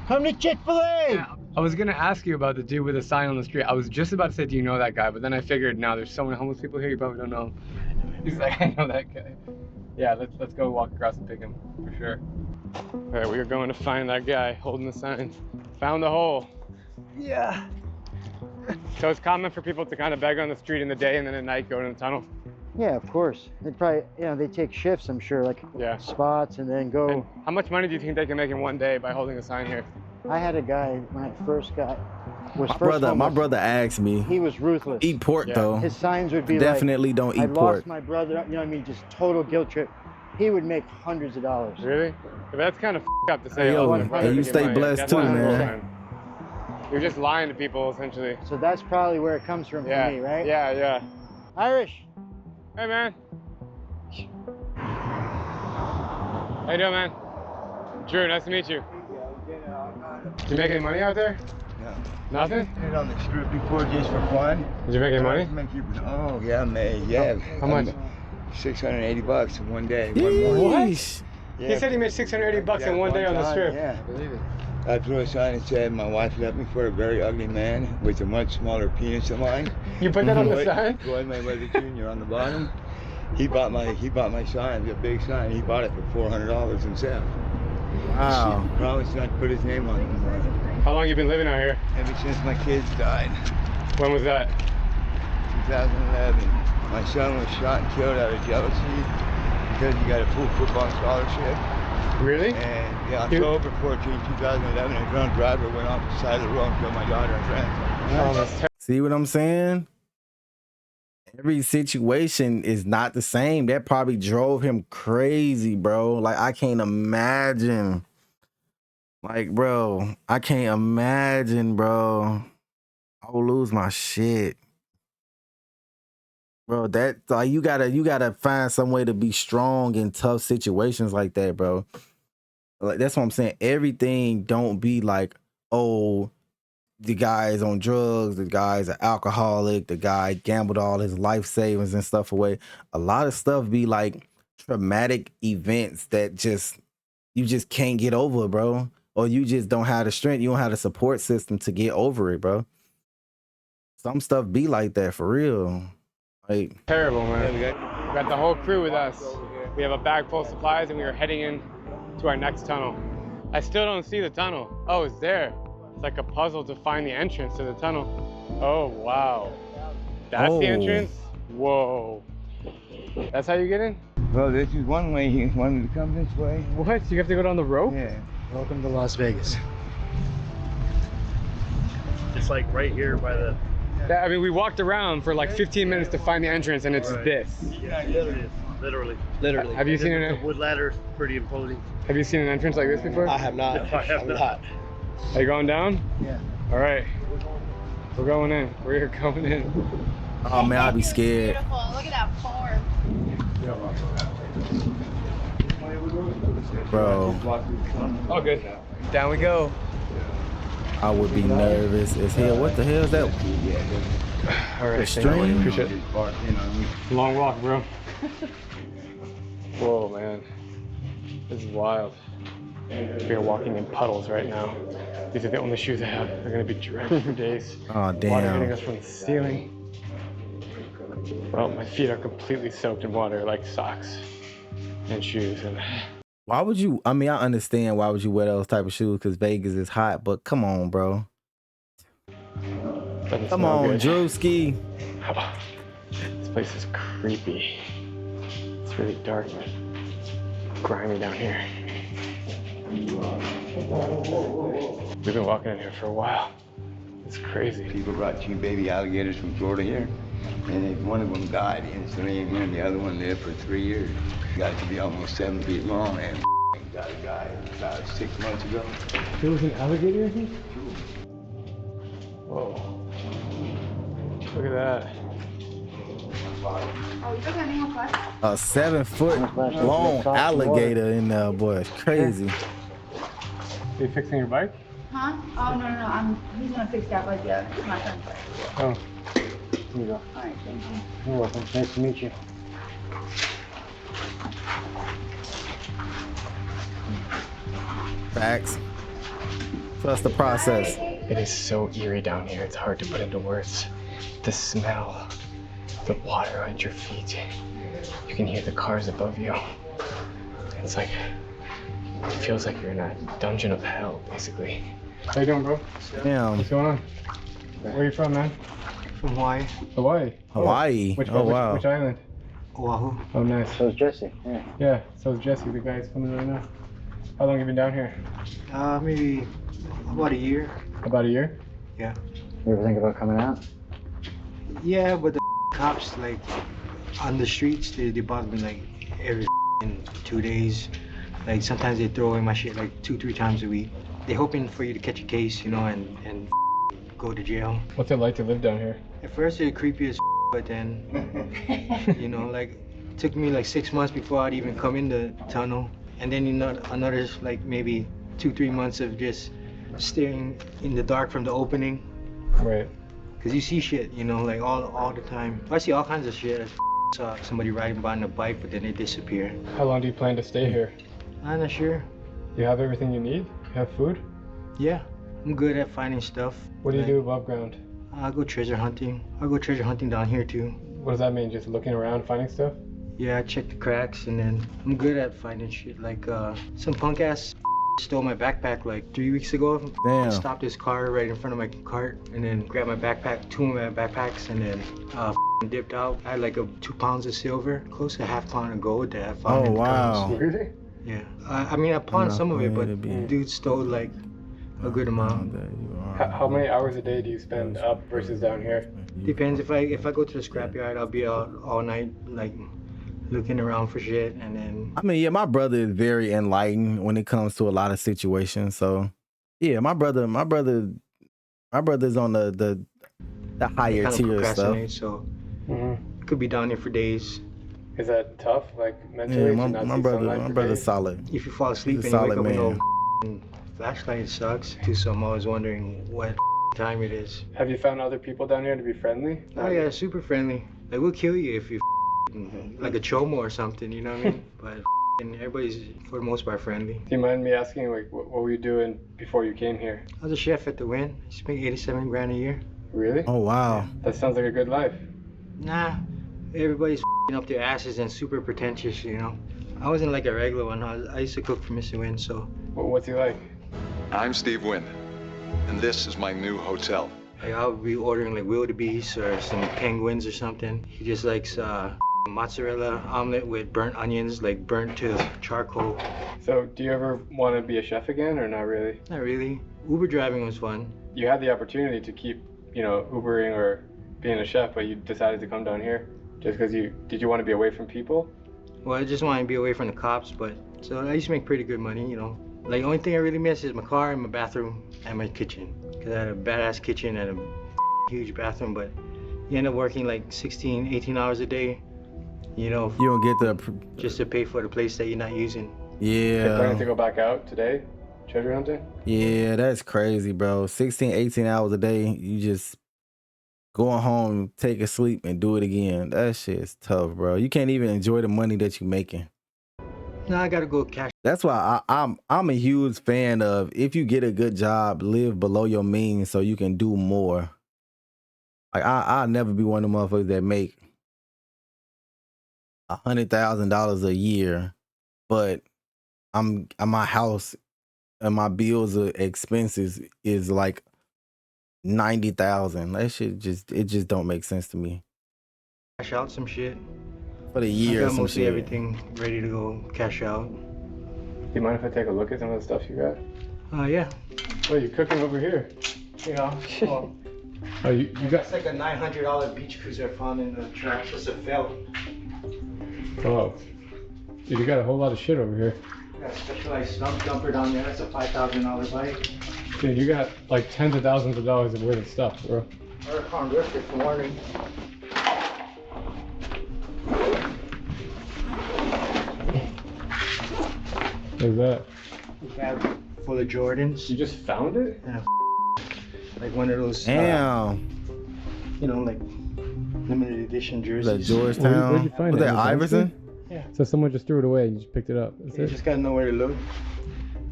[SPEAKER 12] Come to Chick-fil-A!
[SPEAKER 4] Yeah. I was going to ask you about the dude with a sign on the street. I was just about to say, do you know that guy? But then I figured, now there's so many homeless people here, you probably don't know him. He's like, I know that guy. Yeah, let's go walk across and pick him, for sure. All right, we are going to find that guy holding the sign. Found the hole.
[SPEAKER 12] Yeah.
[SPEAKER 4] So it's common for people to kind of beg on the street in the day and then at night go to the tunnel?
[SPEAKER 7] Yeah, of course. They'd probably, you know, they take shifts, I'm sure, like spots and then go.
[SPEAKER 4] And how much money do you think they can make in one day by holding a sign here?
[SPEAKER 7] I had a guy, when I first got,
[SPEAKER 1] my brother asked me.
[SPEAKER 7] He was ruthless.
[SPEAKER 1] Eat pork though.
[SPEAKER 7] His signs would be
[SPEAKER 1] definitely
[SPEAKER 7] like,
[SPEAKER 1] don't eat
[SPEAKER 7] I
[SPEAKER 1] pork.
[SPEAKER 7] lost my brother, you know what I mean, just total guilt trip. He would make hundreds of dollars.
[SPEAKER 4] Really? But that's kind of up to say.
[SPEAKER 1] Hey, yo, and you stay blessed too, man.
[SPEAKER 4] You're just lying to people, essentially.
[SPEAKER 7] So that's probably where it comes from for me, right?
[SPEAKER 4] Yeah, yeah.
[SPEAKER 7] Irish.
[SPEAKER 4] Hey, man. How you doing, man? Drew, nice to meet you. Did you make any money out there?
[SPEAKER 13] No.
[SPEAKER 4] Nothing?
[SPEAKER 13] I did it on the strip before just for fun.
[SPEAKER 4] Did you make any money?
[SPEAKER 13] Oh, yeah, man, yeah.
[SPEAKER 4] How much?
[SPEAKER 13] $680 in one day.
[SPEAKER 4] What? Yeah. He said he made $680 in one day on the strip.
[SPEAKER 13] Yeah. Believe it. I threw a sign that said, my wife left me for a very ugly man with a much smaller penis than mine.
[SPEAKER 4] You put that on the sign?
[SPEAKER 13] Floyd Mayweather Jr. on the bottom. He bought my sign, the big sign. He bought it for $400 himself.
[SPEAKER 1] Wow.
[SPEAKER 13] He promised not to put his name on it.
[SPEAKER 4] How long you been living out here?
[SPEAKER 13] Ever since my kids died.
[SPEAKER 4] When was that?
[SPEAKER 13] 2011. My son was shot and killed out of jealousy because he got a full football scholarship.
[SPEAKER 4] Really?
[SPEAKER 13] And yeah, October 14, 2011, a drunk driver went off the side of the road and killed my daughter and grandson.
[SPEAKER 1] See what I'm saying? Every situation is not the same. That probably drove him crazy, bro. Like, I can't imagine. Like, bro, I can't imagine, bro. I will lose my shit. Bro, that like you gotta find some way to be strong in tough situations like that, bro. Like that's what I'm saying. Everything don't be like, oh, the guy's on drugs, the guy's an alcoholic, the guy gambled all his life savings and stuff away. A lot of stuff be like traumatic events that you just can't get over, bro. Or you just don't have the strength, you don't have the support system to get over it, bro. Some stuff be like that for real. Like
[SPEAKER 4] terrible, man. We got the whole crew with us. We have a bag full of supplies and we are heading in to our next tunnel. I still don't see the tunnel. Oh, it's there. It's like a puzzle to find the entrance to the tunnel. Oh, wow. That's the entrance? Whoa. That's how you get in?
[SPEAKER 13] Well, this is one way. You wanted to come this way.
[SPEAKER 4] What? You have to go down the rope?
[SPEAKER 13] Yeah.
[SPEAKER 14] Welcome to Las Vegas.
[SPEAKER 3] It's like right here by the...
[SPEAKER 4] Yeah, I mean, we walked around for like 15 minutes to find the entrance and it's this.
[SPEAKER 3] Yeah, literally.
[SPEAKER 4] Have you seen
[SPEAKER 3] The wood ladder, pretty imposing.
[SPEAKER 4] Have you seen an entrance like this before?
[SPEAKER 14] I have not.
[SPEAKER 3] I have not.
[SPEAKER 4] Are you going down?
[SPEAKER 14] Yeah.
[SPEAKER 4] All right. We're going in. We're going in.
[SPEAKER 1] Oh man, I'd be scared.
[SPEAKER 11] Beautiful. Look at that form.
[SPEAKER 1] Bro.
[SPEAKER 4] Oh, good.
[SPEAKER 14] Down we go.
[SPEAKER 1] I would be nervous as hell. What the hell is that?
[SPEAKER 4] All right,
[SPEAKER 1] Extreme?
[SPEAKER 4] appreciate it. Long walk, bro. Whoa, man. This is wild. We are walking in puddles right now. These are the only shoes I have. They're gonna be drenched for days.
[SPEAKER 1] Oh, damn.
[SPEAKER 4] Water hitting us from the ceiling. Well, my feet are completely soaked in water, like socks and shoes. And
[SPEAKER 1] Why would you? I mean, I understand why would you wear those type of shoes because Vegas is hot, but come on, bro. Come on, Drewski.
[SPEAKER 4] This place is creepy. It's really dark and grimy down here. We've been walking in here for a while. It's crazy.
[SPEAKER 13] People brought 2 baby alligators from Florida here, and one of them died instantly, and the other one lived for 3 years. Got to be almost 7 feet long, and got a guy about 6 months ago.
[SPEAKER 4] There was an alligator here? Whoa. Look at that.
[SPEAKER 1] A 7-foot long alligator in there, boy. It's crazy.
[SPEAKER 4] Are you fixing your bike?
[SPEAKER 11] Huh? Oh, no. He's gonna fix that like it's my friend's bike.
[SPEAKER 4] Oh.
[SPEAKER 14] Here you go.
[SPEAKER 11] All right, thank you.
[SPEAKER 14] You're welcome. Nice to meet you.
[SPEAKER 1] Facts. Trust the process.
[SPEAKER 4] It is so eerie down here. It's hard to put into words. The smell, the water at your feet. You can hear the cars above you. It's like, it feels like you're in a dungeon of hell, basically. How you doing, bro?
[SPEAKER 1] Damn.
[SPEAKER 4] What's going on? Where are you from, man?
[SPEAKER 14] From Hawaii.
[SPEAKER 4] Hawaii.
[SPEAKER 1] Hawaii.
[SPEAKER 4] Which
[SPEAKER 1] wow.
[SPEAKER 4] Which island?
[SPEAKER 14] Oahu.
[SPEAKER 4] Oh, nice.
[SPEAKER 14] So is Jesse. Yeah.
[SPEAKER 4] Yeah, so is Jesse, the guy who's coming right now. How long have you been down here?
[SPEAKER 14] Maybe about a year.
[SPEAKER 4] About a year?
[SPEAKER 14] Yeah.
[SPEAKER 7] You ever think about coming out?
[SPEAKER 14] Yeah, but the cops, like, on the streets, they bother me, like, every 2 days. Like, sometimes they throw in my shit, like, 2-3 times a week. They're hoping for you to catch a case, you know, and go to jail.
[SPEAKER 4] What's it like to live down here?
[SPEAKER 14] At first, they're creepy as but then, you know, like, it took me, like, 6 months before I'd even come in the tunnel. And then, you know, another, like, maybe 2-3 months of just staring in the dark from the opening.
[SPEAKER 4] Right.
[SPEAKER 14] Cause you see shit, you know, like all the time. I see all kinds of shit. I saw somebody riding by on a bike, but then they disappear.
[SPEAKER 4] How long do you plan to stay here?
[SPEAKER 14] I'm not sure.
[SPEAKER 4] You have everything you need? You have food?
[SPEAKER 14] Yeah, I'm good at finding stuff.
[SPEAKER 4] What do you do above ground?
[SPEAKER 14] I go treasure hunting. I go treasure hunting down here too.
[SPEAKER 4] What does that mean? Just looking around, finding stuff?
[SPEAKER 14] Yeah, I check the cracks, and then I'm good at finding shit. Like some punk ass stole my backpack like 3 weeks ago.
[SPEAKER 1] Damn.
[SPEAKER 14] Stopped his car right in front of my cart, and then grabbed my backpack, 2 of my backpacks, and then dipped out. I had like 2 pounds of silver, close to half pound of gold that I found in the
[SPEAKER 1] wow.
[SPEAKER 14] cars.
[SPEAKER 4] Really?
[SPEAKER 14] Yeah. I mean, I pawned some of it, but dude stole like a good amount.
[SPEAKER 4] How many hours a day do you spend up versus down here?
[SPEAKER 14] Depends. If I go to the scrapyard, I'll be out all night, like looking around for shit, and then.
[SPEAKER 1] I mean, yeah, my brother is very enlightened when it comes to a lot of situations. So, yeah, my brother's on the higher tier stuff.
[SPEAKER 14] So could be down here for days.
[SPEAKER 4] Is that tough, like mentally?
[SPEAKER 1] Yeah,
[SPEAKER 4] to not
[SPEAKER 1] my
[SPEAKER 4] see sunlight for
[SPEAKER 1] brother's
[SPEAKER 4] days?
[SPEAKER 1] solid.
[SPEAKER 14] If you fall asleep
[SPEAKER 1] He's a
[SPEAKER 14] and you wake
[SPEAKER 1] solid
[SPEAKER 14] up with
[SPEAKER 1] man.
[SPEAKER 14] no flashlight, it sucks too. So I'm always wondering what time it is.
[SPEAKER 4] Have you found other people down here to be friendly?
[SPEAKER 14] Oh yeah, super friendly. Like we'll kill you if you like a chomo or something, you know what I mean? But everybody's for the most part friendly.
[SPEAKER 4] Do you mind me asking, like, what were you doing before you came here?
[SPEAKER 14] I was a chef at the Win. I spent 87 grand a year.
[SPEAKER 4] Really?
[SPEAKER 1] Oh wow.
[SPEAKER 4] That sounds like a good life.
[SPEAKER 14] Nah, everybody's up their asses and super pretentious, you know. I wasn't like a regular one. I used to cook for Mr. Win, so.
[SPEAKER 4] Well, what's he like?
[SPEAKER 15] I'm Steve Wynn, and this is my new hotel.
[SPEAKER 14] Like, I'll be ordering like wildebeest or some penguins or something. He just likes mozzarella omelet with burnt onions, like burnt to charcoal.
[SPEAKER 4] So, do you ever want to be a chef again, or not really?
[SPEAKER 14] Not really. Uber driving was fun.
[SPEAKER 4] You had the opportunity to keep, Ubering or being a chef, but you decided to come down here just because did you want to be away from people?
[SPEAKER 14] Well, I just wanted to be away from the cops, so I used to make pretty good money, you know. Like, the only thing I really miss is my car and my bathroom and my kitchen. Because I had a badass kitchen and a huge bathroom, but you end up working like 16, 18 hours a day, you know.
[SPEAKER 1] You don't get the...
[SPEAKER 14] Just to pay for the place that you're not using.
[SPEAKER 1] Yeah.
[SPEAKER 4] You're planning to go back out today, treasure hunting?
[SPEAKER 1] Yeah, that's crazy, bro. 16, 18 hours a day, you just going home, take a sleep, and do it again. That shit's tough, bro. You can't even enjoy the money that you're making.
[SPEAKER 14] No, I gotta go cash.
[SPEAKER 1] That's why I'm a huge fan of, if you get a good job, live below your means so you can do more. Like I'll never be one of the motherfuckers that make $100,000 a year, but my house and my bills or expenses is like 90,000. That shit just don't make sense to me.
[SPEAKER 14] Cash out some shit.
[SPEAKER 1] For the year,
[SPEAKER 14] I got
[SPEAKER 1] some
[SPEAKER 14] mostly
[SPEAKER 1] shit.
[SPEAKER 14] everything ready to go cash out.
[SPEAKER 4] Do you mind if I take a look at some of the stuff you got?
[SPEAKER 14] Yeah.
[SPEAKER 4] Well, you're cooking over here.
[SPEAKER 14] Yeah. Well,
[SPEAKER 4] Oh, you got...
[SPEAKER 14] It's like a $900 beach cruiser I found in the trash. It's a felt.
[SPEAKER 4] Oh. Dude, you got a whole lot of shit over here.
[SPEAKER 14] Got a specialized stump dumper down there. That's a $5,000 bike.
[SPEAKER 4] Dude, you got like tens of thousands of dollars of worth of stuff, bro.
[SPEAKER 14] Or on risk it for warning.
[SPEAKER 4] What's that?
[SPEAKER 14] A bag full of Jordans.
[SPEAKER 4] You just found it?
[SPEAKER 14] Yeah. Like one of those.
[SPEAKER 1] Damn.
[SPEAKER 14] You know, like limited edition jerseys.
[SPEAKER 1] That Georgetown.
[SPEAKER 4] Where'd you find
[SPEAKER 1] Was
[SPEAKER 4] it?
[SPEAKER 1] that Iverson?
[SPEAKER 14] Yeah.
[SPEAKER 4] So someone just threw it away and you just picked it up. That's
[SPEAKER 14] You
[SPEAKER 4] it?
[SPEAKER 14] just gotta know where to look.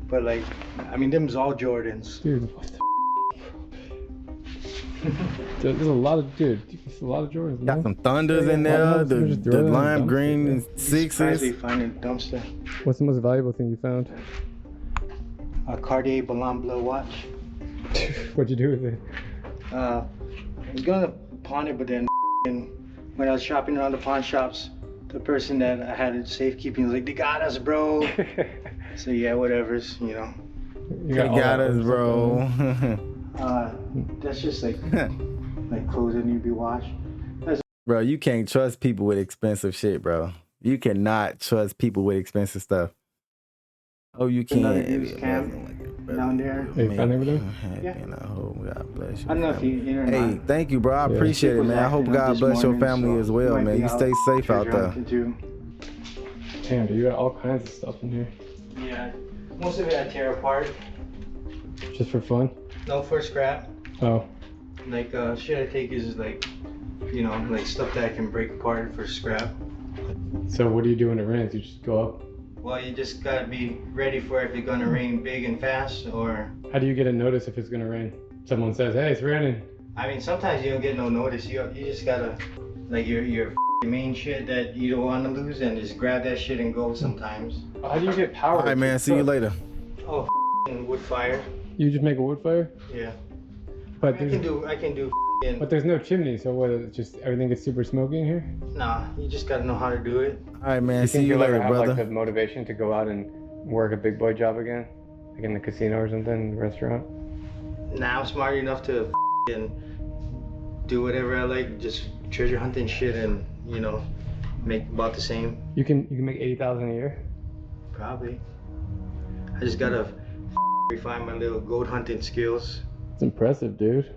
[SPEAKER 14] But like, I mean, them's all Jordans.
[SPEAKER 4] Dude, what the There's a lot of Jordans.
[SPEAKER 1] Got some Thunders in there, the lime green sixes.
[SPEAKER 14] You find in the dumpster.
[SPEAKER 4] What's the most valuable thing you found?
[SPEAKER 14] A Cartier Ballon Bleu watch.
[SPEAKER 4] What'd you do with it?
[SPEAKER 14] I was gonna pawn it, but then when I was shopping around the pawn shops, the person that I had it safekeeping was like, "They got us, bro." So yeah, whatever's, you know.
[SPEAKER 1] They got us, bro.
[SPEAKER 14] That's just like clothes that need to be washed.
[SPEAKER 1] Bro, you can't trust people with expensive shit, bro. You cannot trust people with expensive stuff. Oh, you
[SPEAKER 14] Another
[SPEAKER 1] can't.
[SPEAKER 14] used cam down there.
[SPEAKER 4] Hey, you found everything?
[SPEAKER 14] Yeah.
[SPEAKER 1] God bless you.
[SPEAKER 14] I don't know if you in or
[SPEAKER 1] Hey,
[SPEAKER 14] not.
[SPEAKER 1] thank you, bro. I appreciate it, man. I hope God bless your family as well, man. You stay safe out there.
[SPEAKER 4] Damn, dude, you got all kinds of stuff in here.
[SPEAKER 14] Yeah. Most of it I tear apart.
[SPEAKER 4] Just for fun?
[SPEAKER 14] No, for scrap.
[SPEAKER 4] Oh.
[SPEAKER 14] Like, shit I take is like, you know, like stuff that I can break apart for scrap.
[SPEAKER 4] So what do you do when it rains? You just go up?
[SPEAKER 14] Well, you just gotta be ready for if it's gonna rain big and fast, or...
[SPEAKER 4] How do you get a notice if it's gonna rain? Someone says, hey, it's raining.
[SPEAKER 14] I mean, sometimes you don't get no notice. You just gotta, like, your main shit that you don't want to lose, and just grab that shit and go sometimes.
[SPEAKER 4] How do you get power?
[SPEAKER 1] All right, man. See you later.
[SPEAKER 14] Oh, wood fire.
[SPEAKER 4] You just make a wood fire?
[SPEAKER 14] Yeah.
[SPEAKER 4] But
[SPEAKER 14] I can do.
[SPEAKER 4] But there's no chimney, so what? It's just everything gets super smoky in here?
[SPEAKER 14] Nah, you just gotta know how to do it.
[SPEAKER 1] All right, man. See
[SPEAKER 4] think
[SPEAKER 1] you
[SPEAKER 4] you'll ever
[SPEAKER 1] later,
[SPEAKER 4] have,
[SPEAKER 1] brother.
[SPEAKER 4] like, the motivation to go out and work a big boy job again, like in the casino or something, restaurant?
[SPEAKER 14] Now I'm smart enough to do whatever I like, just treasure hunting shit, and you know, make about the same.
[SPEAKER 4] You can make $80,000 a year.
[SPEAKER 14] Probably. I just gotta refine my little goat hunting skills.
[SPEAKER 4] It's impressive, dude.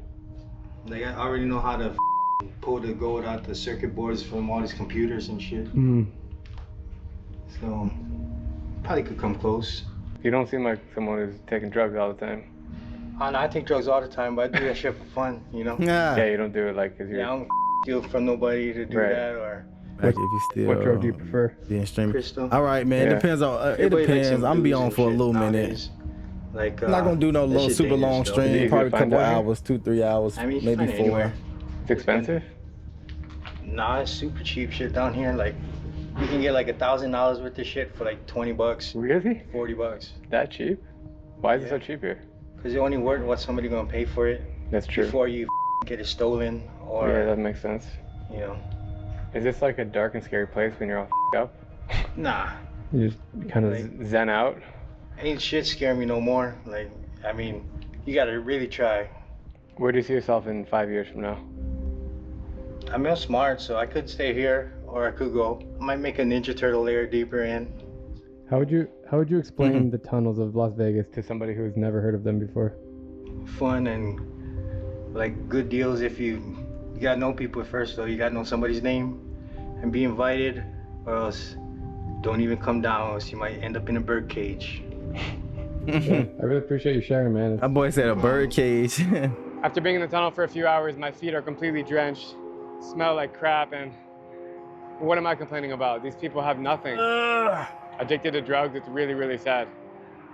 [SPEAKER 14] Like I already know how to pull the gold out the circuit boards from all these computers and shit. So probably could come close.
[SPEAKER 4] You don't seem like someone who's taking drugs all the time.
[SPEAKER 14] I take drugs all the time, but I do that shit for fun, you know?
[SPEAKER 4] Yeah, you don't do it like because you're...
[SPEAKER 14] Yeah, I don't steal from nobody to do that or...
[SPEAKER 1] Like if you still,
[SPEAKER 4] what drug do you prefer?
[SPEAKER 1] Being streaming.
[SPEAKER 14] Crystal.
[SPEAKER 1] All right, man. It depends on. It depends. I'm be on for a little minute.
[SPEAKER 14] Like
[SPEAKER 1] I'm not gonna do no long, super long stream. Probably a couple hours, 2-3 hours, maybe 4.
[SPEAKER 4] It's expensive.
[SPEAKER 14] Nah, it's super cheap shit down here. Like, you can get like $1,000 worth of shit for like $20.
[SPEAKER 4] Really?
[SPEAKER 14] $40.
[SPEAKER 4] That cheap? Why is it so cheap here?
[SPEAKER 14] Because it only worth what somebody gonna pay for it.
[SPEAKER 4] That's true.
[SPEAKER 14] Before you get it stolen or.
[SPEAKER 4] Yeah, that makes sense.
[SPEAKER 14] You know.
[SPEAKER 4] Is this like a dark and scary place when you're all up?
[SPEAKER 14] Nah.
[SPEAKER 4] You just kind of zen out?
[SPEAKER 14] Ain't shit scare me no more. Like, I mean, you gotta really try.
[SPEAKER 4] Where do you see yourself in 5 years from now?
[SPEAKER 14] I'm real smart, so I could stay here or I could go. I might make a Ninja Turtle layer deeper in.
[SPEAKER 4] How would you explain the tunnels of Las Vegas to somebody who's never heard of them before?
[SPEAKER 14] Fun and like good deals if you gotta know people first though. You gotta know somebody's name and be invited, or else don't even come down, or else you might end up in a bird cage.
[SPEAKER 4] Yeah, I really appreciate you sharing, man.
[SPEAKER 1] That boy said a bird cage.
[SPEAKER 4] After being in the tunnel for a few hours, my feet are completely drenched, smell like crap, and what am I complaining about? These people have nothing. Addicted to drugs, it's really, really sad.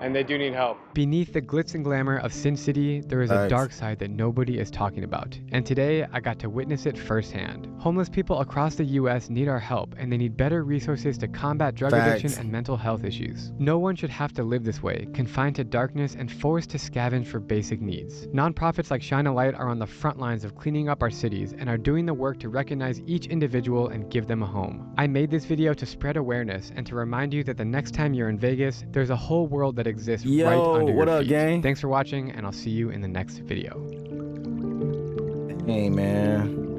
[SPEAKER 4] And they do need help.
[SPEAKER 2] Beneath the glitz and glamour of Sin City, there is a dark side that nobody is talking about. And today, I got to witness it firsthand. Homeless people across the US need our help, and they need better resources to combat drug addiction and mental health issues. No one should have to live this way, confined to darkness and forced to scavenge for basic needs. Nonprofits like Shine a Light are on the front lines of cleaning up our cities and are doing the work to recognize each individual and give them a home. I made this video to spread awareness and to remind you that the next time you're in Vegas, there's a whole world that exists right under your
[SPEAKER 1] what up,
[SPEAKER 2] feet.
[SPEAKER 1] gang?
[SPEAKER 2] Thanks for watching, and I'll see you in the next video.
[SPEAKER 1] Hey, man.